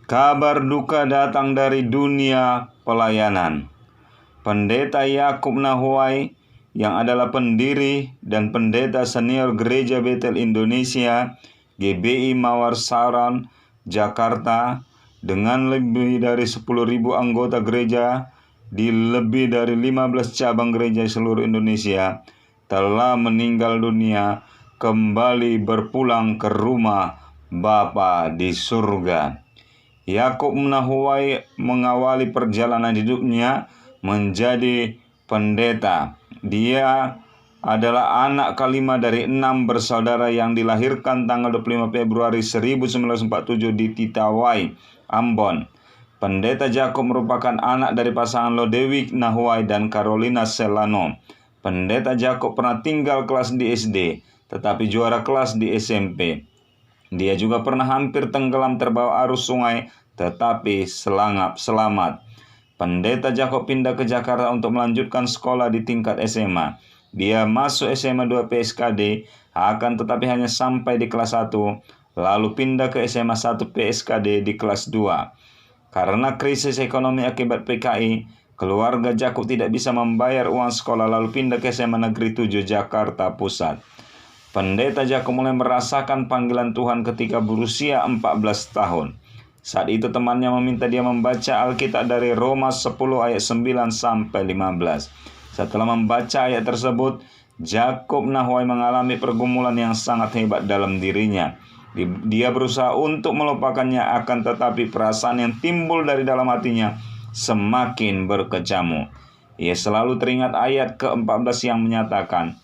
Kabar duka datang dari dunia pelayanan. Pendeta Yakub Nahuai yang adalah pendiri dan pendeta senior Gereja Betel Indonesia GBI Mawar Saron, Jakarta, dengan lebih dari 10.000 anggota gereja di lebih dari 15 cabang gereja seluruh Indonesia, telah meninggal dunia, kembali berpulang ke rumah Bapa di surga. Yakub Nahuai mengawali perjalanan hidupnya menjadi pendeta. Dia adalah anak kelima dari 6 bersaudara yang dilahirkan tanggal 25 Februari 1947 di Titawai, Ambon. Pendeta Jakob merupakan anak dari pasangan Lodewi Nahuai dan Carolina Selano. Pendeta Jakob pernah tinggal kelas di SD, tetapi juara kelas di SMP. Dia juga pernah hampir tenggelam terbawa arus sungai, tetapi selamat. Pendeta Jakob pindah ke Jakarta untuk melanjutkan sekolah di tingkat SMA. Dia masuk SMA 2 PSKD, akan tetapi hanya sampai di kelas 1, lalu pindah ke SMA 1 PSKD di kelas 2. Karena krisis ekonomi akibat PKI, keluarga Jakob tidak bisa membayar uang sekolah, lalu pindah ke SMA Negeri 7 Jakarta Pusat. Pendeta Jakob mulai merasakan panggilan Tuhan ketika berusia 14 tahun. Saat itu temannya meminta dia membaca Alkitab dari Roma 10 ayat 9 sampai 15. Setelah membaca ayat tersebut, Jakob Nahuai mengalami pergumulan yang sangat hebat dalam dirinya. Dia berusaha untuk melupakannya, akan tetapi perasaan yang timbul dari dalam hatinya semakin berkecamuk. Ia selalu teringat ayat ke-14 yang menyatakan,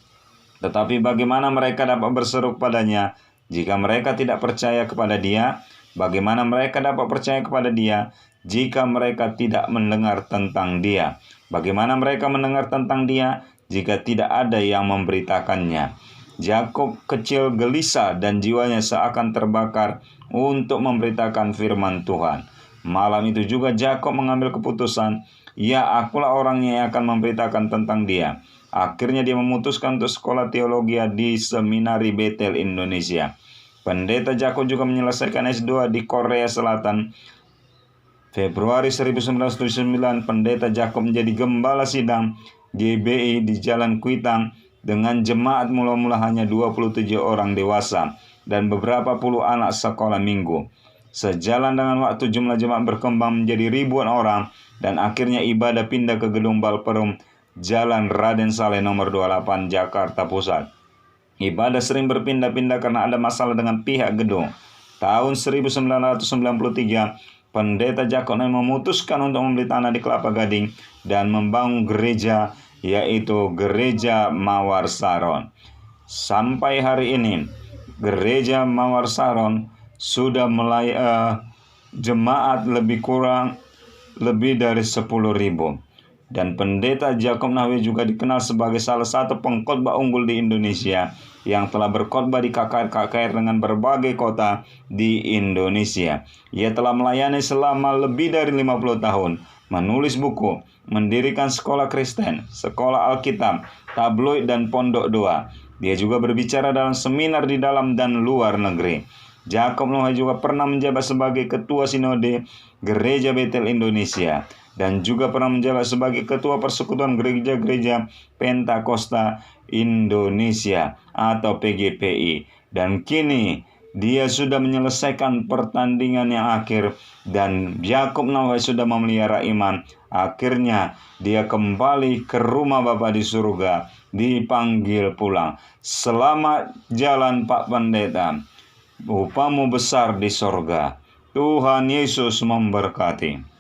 "Tetapi bagaimana mereka dapat berseru kepadanya jika mereka tidak percaya kepada dia? Bagaimana mereka dapat percaya kepada dia jika mereka tidak mendengar tentang dia? Bagaimana mereka mendengar tentang dia jika tidak ada yang memberitakannya?" Jakob kecil gelisah dan jiwanya seakan terbakar untuk memberitakan firman Tuhan. Malam itu juga Jakob mengambil keputusan, "Ya, akulah orangnya yang akan memberitakan tentang dia." Akhirnya dia memutuskan untuk sekolah teologi di Seminari Betel Indonesia. Pendeta Jakob juga menyelesaikan S2 di Korea Selatan. Februari 1979, Pendeta Jakob menjadi gembala sidang GBI di Jalan Kuitang dengan jemaat mula-mula hanya 27 orang dewasa dan beberapa puluh anak sekolah minggu. Sejalan dengan waktu, jumlah jemaat berkembang menjadi ribuan orang dan akhirnya ibadah pindah ke gedung Balperum, Jalan Raden Saleh nomor 28 Jakarta Pusat. Ibadah sering berpindah-pindah karena ada masalah dengan pihak gedung. Tahun 1993, Pendeta Jakob memutuskan untuk membeli tanah di Kelapa Gading dan membangun gereja, yaitu Gereja Mawar Saron. Sampai hari ini, Gereja Mawar Saron sudah jemaat lebih dari 10.000. Dan Pendeta Jakob Nahuai juga dikenal sebagai salah satu pengkhotbah unggul di Indonesia yang telah berkhotbah di KKR dengan berbagai kota di Indonesia. Ia telah melayani selama lebih dari 50 tahun, menulis buku, mendirikan sekolah Kristen, sekolah Alkitab, tabloid, dan pondok doa. Dia juga berbicara dalam seminar di dalam dan luar negeri. Jakob Nahuai juga pernah menjabat sebagai Ketua Sinode Gereja Betel Indonesia dan juga pernah menjabat sebagai Ketua Persekutuan Gereja-Gereja Pentakosta Indonesia atau PGPI. Dan kini dia sudah menyelesaikan pertandingan yang akhir dan Jakob Nahuai sudah memelihara iman. Akhirnya dia kembali ke rumah Bapa di surga, dipanggil pulang. Selamat jalan Pak Pendeta, upamu besar di sorga. Tuhan Yesus memberkati.